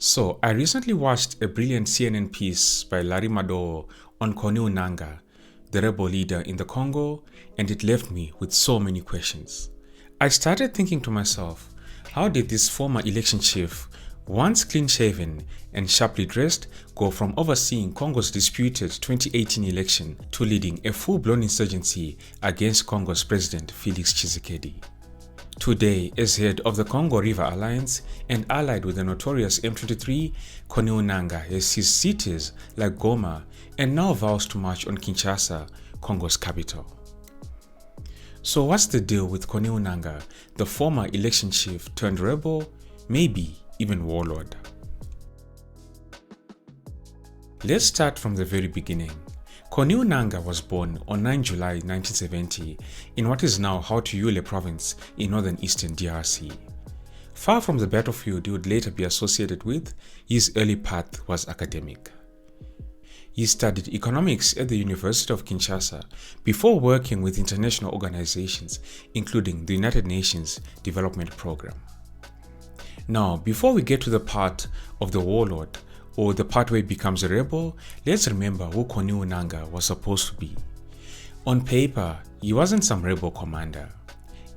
So, I recently watched a brilliant CNN piece by Larry Madowo on Corneille Nangaa, the rebel leader in the Congo, and it left me with so many questions. I started thinking to myself, how did this former election chief, once clean-shaven and sharply dressed, go from overseeing Congo's disputed 2018 election to leading a full-blown insurgency against Congo's President Félix Tshisekedi? Today, as head of the Congo River Alliance and allied with the notorious M23, Corneille Nangaa has seized cities like Goma and now vows to march on Kinshasa, Congo's capital. So what's the deal with Corneille Nangaa, the former election chief turned rebel, maybe even warlord? Let's start from the very beginning. Corneille Nangaa was born on 9 July 1970 in what is now Haut-Yule province in northern eastern DRC. Far from the battlefield he would later be associated with, his early path was academic. He studied economics at the University of Kinshasa before working with international organizations, including the United Nations Development Programme. Now, before we get to the part of the warlord, or the part where he becomes a rebel, let's remember who Corneille Nangaa was supposed to be. On paper, he wasn't some rebel commander.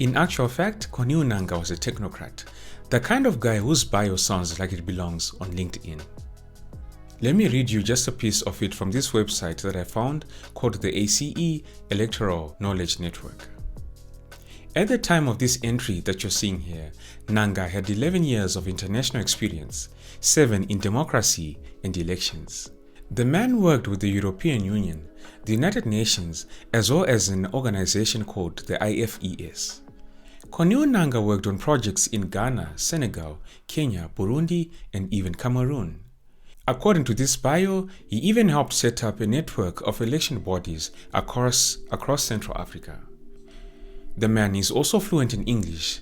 In actual fact, Corneille Nangaa was a technocrat, the kind of guy whose bio sounds like it belongs on LinkedIn. Let me read you just a piece of it from this website that I found called the ACE Electoral Knowledge Network. At the time of this entry that you're seeing here, Nangaa had 11 years of international experience, 7 in democracy and elections. The man worked with the European Union, the United Nations, as well as an organization called the IFES. Corneille Nangaa worked on projects in Ghana, Senegal, Kenya, Burundi, and even Cameroon. According to this bio, he even helped set up a network of election bodies across Central Africa. The man is also fluent in English,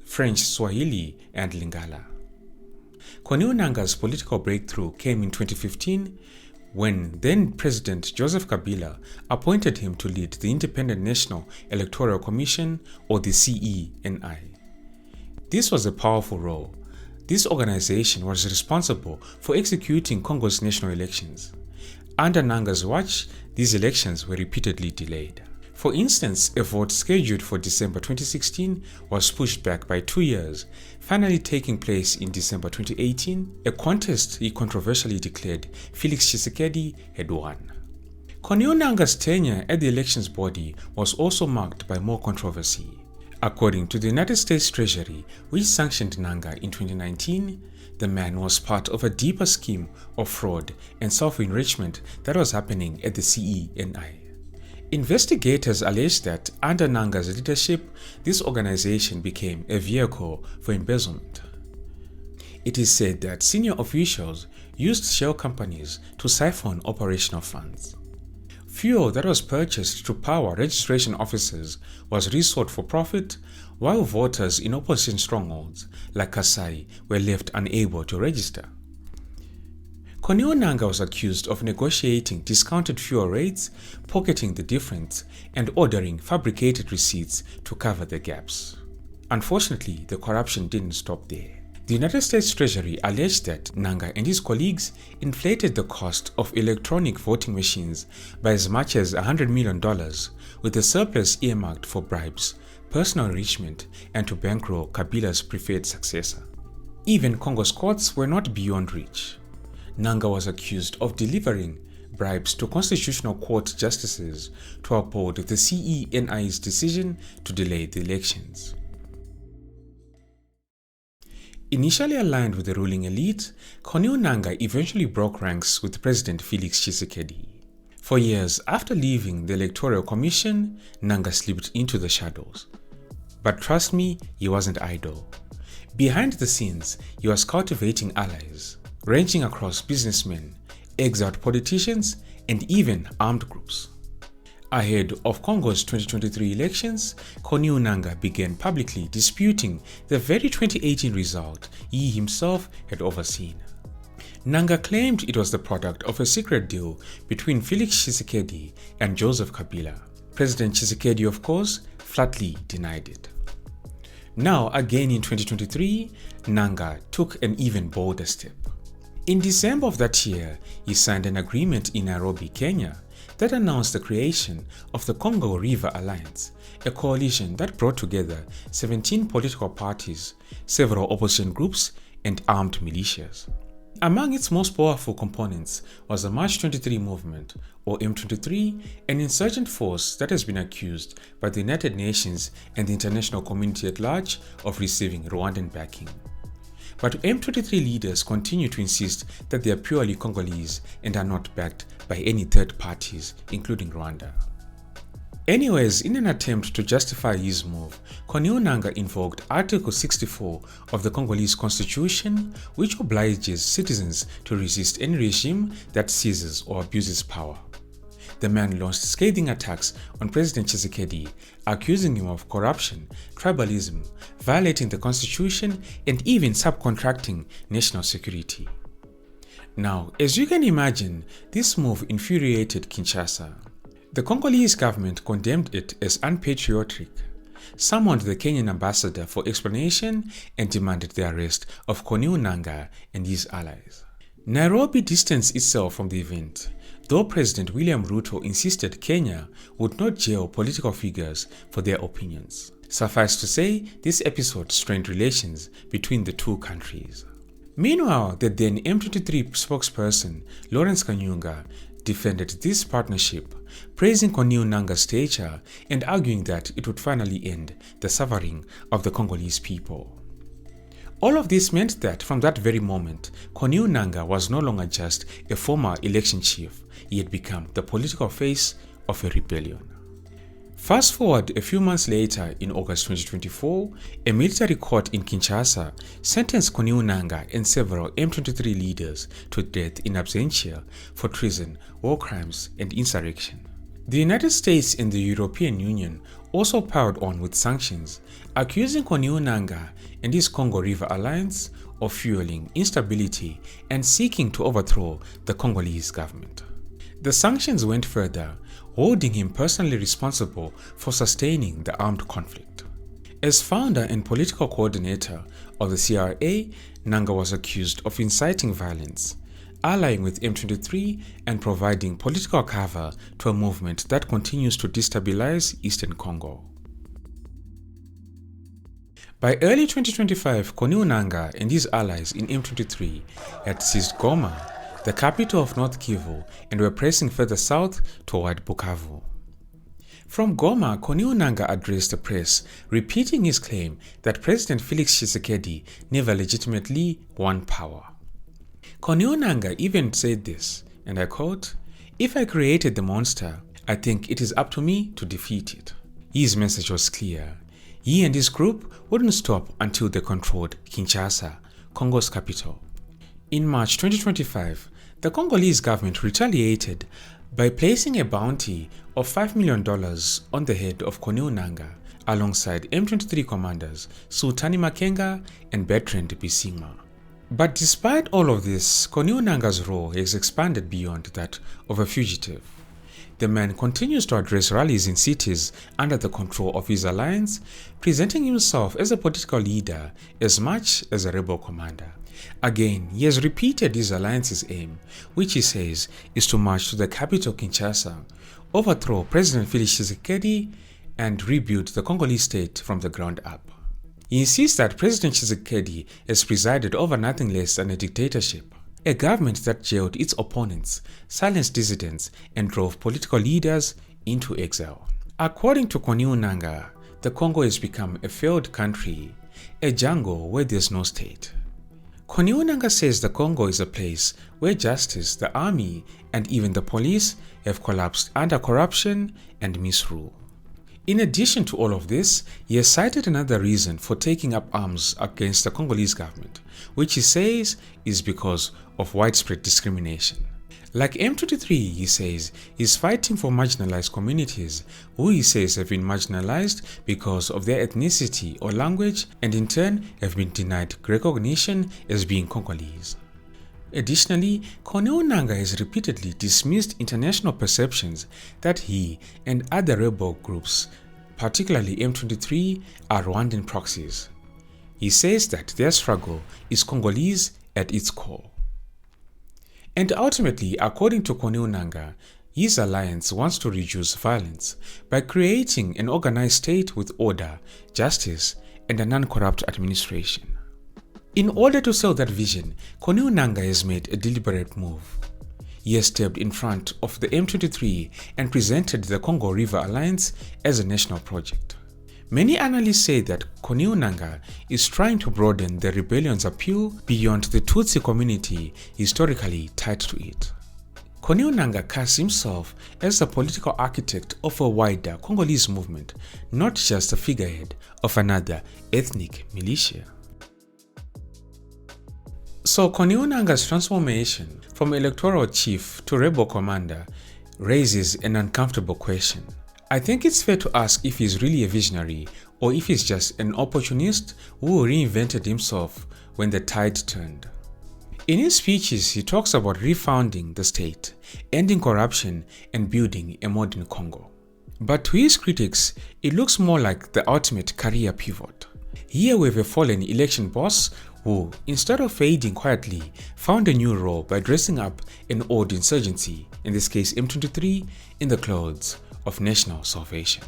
French, Swahili, and Lingala. Corneille Nangaa's political breakthrough came in 2015 when then President Joseph Kabila appointed him to lead the Independent National Electoral Commission, or the CENI. This was a powerful role. This organization was responsible for executing Congo's national elections. Under Nangaa's watch, these elections were repeatedly delayed. For instance, a vote scheduled for December 2016 was pushed back by 2 years, finally taking place in December 2018, a contest he controversially declared Félix Tshisekedi had won. Corneille Nangaa's tenure at the elections body was also marked by more controversy. According to the United States Treasury, which sanctioned Nangaa in 2019, the man was part of a deeper scheme of fraud and self-enrichment that was happening at the CENI. Investigators allege that under Nangaa's leadership, this organization became a vehicle for embezzlement. It is said that senior officials used shell companies to siphon operational funds. Fuel that was purchased to power registration offices was resold for profit, while voters in opposition strongholds like Kasai were left unable to register. Corneille Nangaa was accused of negotiating discounted fuel rates, pocketing the difference, and ordering fabricated receipts to cover the gaps. Unfortunately, the corruption didn't stop there. The United States Treasury alleged that Nangaa and his colleagues inflated the cost of electronic voting machines by as much as $100 million, with the surplus earmarked for bribes, personal enrichment, and to bankroll Kabila's preferred successor. Even Congo's courts were not beyond reach. Nangaa was accused of delivering bribes to Constitutional Court justices to uphold the CENI's decision to delay the elections. Initially aligned with the ruling elite, Corneille Nangaa eventually broke ranks with President Félix Tshisekedi. For years after leaving the Electoral Commission, Nangaa slipped into the shadows. But trust me, he wasn't idle. Behind the scenes, he was cultivating allies, ranging across businessmen, exiled politicians, and even armed groups. Ahead of Congo's 2023 elections, Corneille Nangaa began publicly disputing the very 2018 result he himself had overseen. Nangaa claimed it was the product of a secret deal between Félix Tshisekedi and Joseph Kabila. President Tshisekedi, of course, flatly denied it. Now, again in 2023, Nangaa took an even bolder step. In December of that year, he signed an agreement in Nairobi, Kenya, that announced the creation of the Congo River Alliance, a coalition that brought together 17 political parties, several opposition groups, and armed militias. Among its most powerful components was the March 23 movement, or M23, an insurgent force that has been accused by the United Nations and the international community at large of receiving Rwandan backing. But M23 leaders continue to insist that they are purely Congolese and are not backed by any third parties, including Rwanda. Anyways, in an attempt to justify his move, Corneille Nangaa invoked Article 64 of the Congolese Constitution, which obliges citizens to resist any regime that seizes or abuses power. The man launched scathing attacks on President Tshisekedi, accusing him of corruption, tribalism, violating the constitution, and even subcontracting national security. Now, as you can imagine, this move infuriated Kinshasa. The Congolese government condemned it as unpatriotic, summoned the Kenyan ambassador for explanation, and demanded the arrest of Corneille Nangaa and his allies. Nairobi distanced itself from the event, though President William Ruto insisted Kenya would not jail political figures for their opinions. Suffice to say, this episode strained relations between the two countries. Meanwhile, the then M23 spokesperson Lawrence Kanyuka defended this partnership, praising Corneille Nangaa's stature and arguing that it would finally end the suffering of the Congolese people. All of this meant that from that very moment, Corneille Nangaa was no longer just a former election chief, he had become the political face of a rebellion. Fast forward a few months later, in August 2024, a military court in Kinshasa sentenced Corneille Nangaa and several M23 leaders to death in absentia for treason, war crimes, and insurrection. The United States and the European Union also piled on with sanctions, accusing Corneille Nangaa and his Congo River Alliance of fueling instability and seeking to overthrow the Congolese government. The sanctions went further, holding him personally responsible for sustaining the armed conflict. As founder and political coordinator of the CRA, Nangaa was accused of inciting violence, allying with M23, and providing political cover to a movement that continues to destabilize Eastern Congo. By early 2025, Corneille Nangaa and his allies in M23 had seized Goma, the capital of North Kivu, and were pressing further south toward Bukavu. From Goma, Corneille Nangaa addressed the press, repeating his claim that President Félix Tshisekedi never legitimately won power. Corneille Nangaa even said this, and I quote, "If I created the monster, I think it is up to me to defeat it." His message was clear. He and his group wouldn't stop until they controlled Kinshasa, Congo's capital. In March 2025, the Congolese government retaliated by placing a bounty of $5 million on the head of Corneille Nangaa alongside M23 commanders Sultani Makenga and Bertrand Bisimwa. But despite all of this, Corneille Nangaa's role has expanded beyond that of a fugitive. The man continues to address rallies in cities under the control of his alliance, presenting himself as a political leader as much as a rebel commander. Again, he has repeated his alliance's aim, which he says is to march to the capital Kinshasa, overthrow President Félix Tshisekedi, and rebuild the Congolese state from the ground up. He insists that President Tshisekedi has presided over nothing less than a dictatorship, a government that jailed its opponents, silenced dissidents, and drove political leaders into exile. According to Corneille Nangaa, the Congo has become a failed country, a jungle where there's no state. Corneille Nangaa says the Congo is a place where justice, the army, and even the police have collapsed under corruption and misrule. In addition to all of this, he has cited another reason for taking up arms against the Congolese government, which he says is because of widespread discrimination. Like M23, he says, he's fighting for marginalized communities who he says have been marginalized because of their ethnicity or language and in turn have been denied recognition as being Congolese. Additionally, Corneille Nangaa has repeatedly dismissed international perceptions that he and other rebel groups, particularly M23, are Rwandan proxies. He says that their struggle is Congolese at its core. And ultimately, according to Corneille Nangaa, his alliance wants to reduce violence by creating an organized state with order, justice, and a non-corrupt administration. In order to sell that vision, Corneille Nangaa has made a deliberate move. He has stepped in front of the M23 and presented the Congo River Alliance as a national project. Many analysts say that Corneille Nangaa is trying to broaden the rebellion's appeal beyond the Tutsi community historically tied to it. Corneille Nangaa casts himself as the political architect of a wider Congolese movement, not just a figurehead of another ethnic militia. So Corneille Nangaa's transformation from electoral chief to rebel commander raises an uncomfortable question. I think it's fair to ask if he's really a visionary or if he's just an opportunist who reinvented himself when the tide turned. In his speeches, he talks about refounding the state, ending corruption, and building a modern Congo. But to his critics, it looks more like the ultimate career pivot. Here we have a fallen election boss who, instead of fading quietly, found a new role by dressing up an old insurgency, in this case M23, in the clothes of national salvation.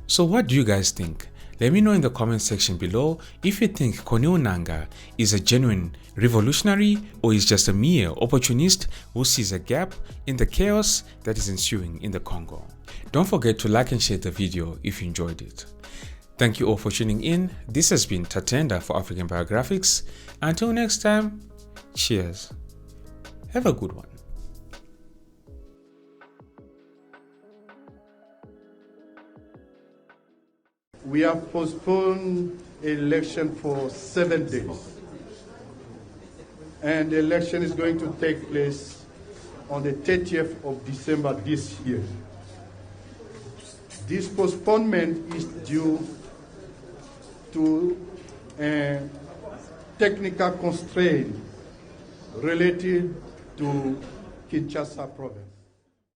So what do you guys think? Let me know in the comment section below if you think Corneille Nangaa is a genuine revolutionary or is just a mere opportunist who sees a gap in the chaos that is ensuing in the Congo. Don't forget to like and share the video if you enjoyed it. Thank you all for tuning in. This has been Tatenda for African Biographics. Until next time, cheers. Have a good one. We have postponed election for 7 days. And the election is going to take place on the 30th of December this year. This postponement is due to a technical constraint related to Kinshasa province.